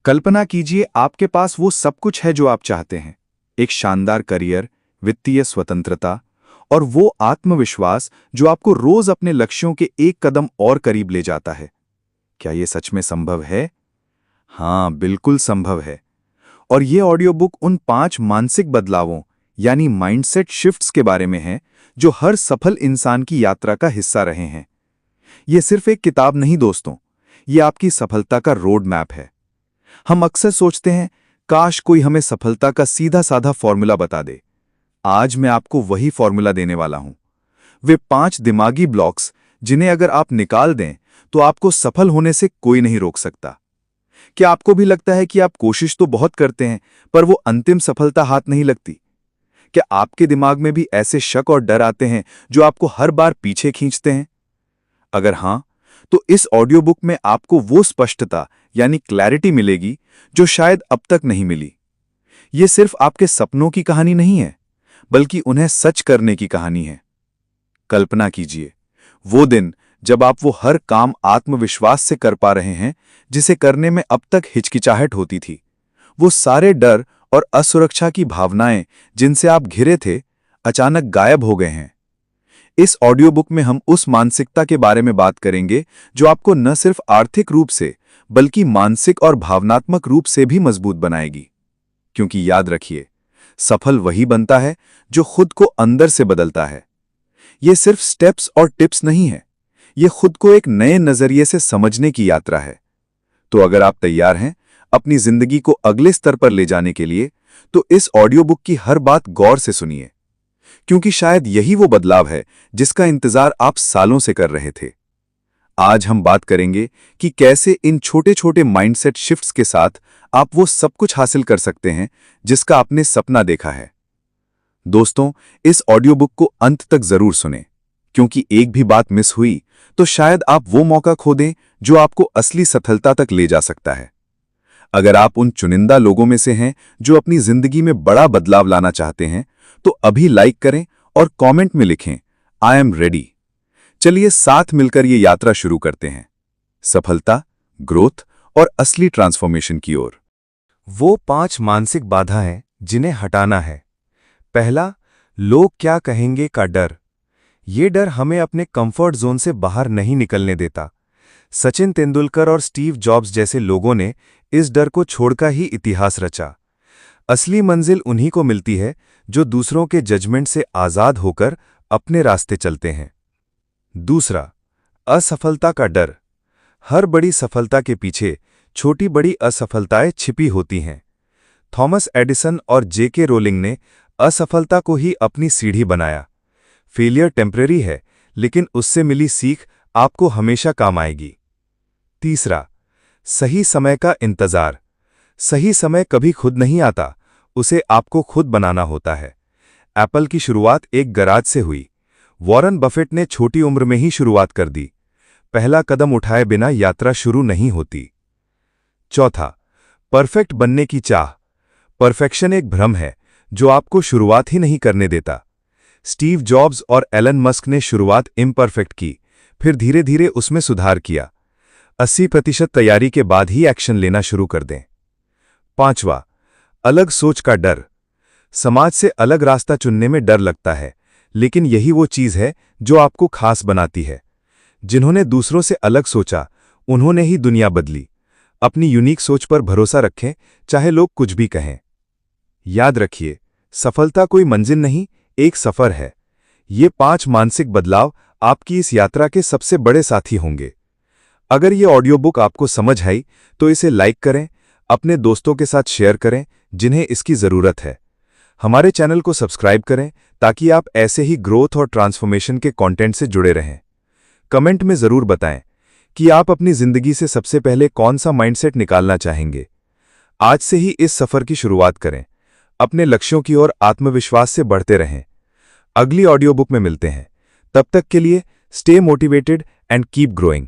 कल्पना कीजिए आपके पास वो सब कुछ है जो आप चाहते हैं। एक शानदार करियर, वित्तीय स्वतंत्रता और वो आत्मविश्वास जो आपको रोज अपने लक्ष्यों के एक कदम और करीब ले जाता है। क्या ये सच में संभव है? हाँ, बिल्कुल संभव है। और ये ऑडियो बुक उन 5 मानसिक बदलावों यानी माइंडसेट शिफ्ट्स के बारे में है जो हर सफल इंसान की यात्रा का हिस्सा रहे हैं। ये सिर्फ एक किताब नहीं दोस्तों, ये आपकी सफलता का रोड मैप है। हम अक्सर सोचते हैं, काश कोई हमें सफलता का सीधा साधा फॉर्मूला बता दे। आज मैं आपको वही फॉर्मूला देने वाला हूं। वे 5 दिमागी ब्लॉक्स जिन्हें अगर आप निकाल दें तो आपको सफल होने से कोई नहीं रोक सकता। क्या आपको भी लगता है कि आप कोशिश तो बहुत करते हैं पर वो अंतिम सफलता हाथ नहीं लगती? क्या आपके दिमाग में भी ऐसे शक और डर आते हैं जो आपको हर बार पीछे खींचते हैं? अगर हां, तो इस ऑडियो बुक में आपको वो स्पष्टता यानी क्लैरिटी मिलेगी जो शायद अब तक नहीं मिली। ये सिर्फ आपके सपनों की कहानी नहीं है, बल्कि उन्हें सच करने की कहानी है। कल्पना कीजिए, वो दिन जब आप वो हर काम आत्मविश्वास से कर पा रहे हैं जिसे करने में अब तक हिचकिचाहट होती थी। वो सारे डर और असुरक्षा की भावनाएं जिनसे आप घिरे थे, अचानक गायब हो गए हैं। इस ऑडियो बुक में हम उस मानसिकता के बारे में बात करेंगे जो आपको न सिर्फ आर्थिक रूप से बल्कि मानसिक और भावनात्मक रूप से भी मजबूत बनाएगी। क्योंकि याद रखिए, सफल वही बनता है जो खुद को अंदर से बदलता है। ये सिर्फ स्टेप्स और टिप्स नहीं है, ये खुद को एक नए नजरिए से समझने की यात्रा है। तो अगर आप तैयार हैं अपनी जिंदगी को अगले स्तर पर ले जाने के लिए, तो इस ऑडियो बुक की हर बात गौर से सुनिए, क्योंकि शायद यही वो बदलाव है जिसका इंतजार आप सालों से कर रहे थे। आज हम बात करेंगे कि कैसे इन छोटे छोटे माइंडसेट शिफ्ट्स के साथ आप वो सब कुछ हासिल कर सकते हैं जिसका आपने सपना देखा है। दोस्तों, इस ऑडियो बुक को अंत तक जरूर सुनें, क्योंकि एक भी बात मिस हुई तो शायद आप वो मौका खो दें जो आपको असली सफलता तक ले जा सकता है। अगर आप उन चुनिंदा लोगों में से हैं जो अपनी जिंदगी में बड़ा बदलाव लाना चाहते हैं, तो अभी लाइक करें और कमेंट में लिखें, आई एम रेडी। चलिए साथ मिलकर ये यात्रा शुरू करते हैं, सफलता, ग्रोथ और असली ट्रांसफॉर्मेशन की ओर। वो 5 मानसिक बाधा हैं जिन्हें हटाना है। पहला, लोग क्या कहेंगे का डर। ये डर हमें अपने कंफर्ट जोन से बाहर नहीं निकलने देता। सचिन तेंदुलकर और स्टीव जॉब्स जैसे लोगों ने इस डर को छोड़कर ही इतिहास रचा। असली मंजिल उन्हीं को मिलती है जो दूसरों के जजमेंट से आजाद होकर अपने रास्ते चलते हैं। दूसरा, असफलता का डर। हर बड़ी सफलता के पीछे छोटी बड़ी असफलताएं छिपी होती हैं। थॉमस एडिसन और जेके रोलिंग ने असफलता को ही अपनी सीढ़ी बनाया। फेलियर टेम्परेरी है, लेकिन उससे मिली सीख आपको हमेशा काम आएगी। तीसरा, सही समय का इंतजार। सही समय कभी खुद नहीं आता, उसे आपको खुद बनाना होता है। एप्पल की शुरुआत एक गराज से हुई। वॉरेन बफेट ने छोटी उम्र में ही शुरुआत कर दी। पहला कदम उठाए बिना यात्रा शुरू नहीं होती। चौथा, परफेक्ट बनने की चाह। परफेक्शन एक भ्रम है जो आपको शुरुआत ही नहीं करने देता। स्टीव जॉब्स और एलन मस्क ने शुरुआत इम्परफेक्ट की, फिर धीरे धीरे उसमें सुधार किया। 80% तैयारी के बाद ही एक्शन लेना शुरू कर दें। पांचवा, अलग सोच का डर। समाज से अलग रास्ता चुनने में डर लगता है, लेकिन यही वो चीज है जो आपको खास बनाती है। जिन्होंने दूसरों से अलग सोचा, उन्होंने ही दुनिया बदली। अपनी यूनिक सोच पर भरोसा रखें, चाहे लोग कुछ भी कहें। याद रखिए, सफलता कोई मंजिल नहीं, एक सफर है। ये 5 मानसिक बदलाव आपकी इस यात्रा के सबसे बड़े साथी होंगे। अगर ये ऑडियो बुक आपको समझ आई तो इसे लाइक करें, अपने दोस्तों के साथ शेयर करें जिन्हें इसकी जरूरत है। हमारे चैनल को सब्सक्राइब करें ताकि आप ऐसे ही ग्रोथ और ट्रांसफॉर्मेशन के कंटेंट से जुड़े रहें। कमेंट में जरूर बताएं कि आप अपनी जिंदगी से सबसे पहले कौन सा माइंडसेट निकालना चाहेंगे। आज से ही इस सफर की शुरुआत करें। अपने लक्ष्यों की ओर आत्मविश्वास से बढ़ते रहें। अगली ऑडियो बुक में मिलते हैं। तब तक के लिए stay motivated and keep growing.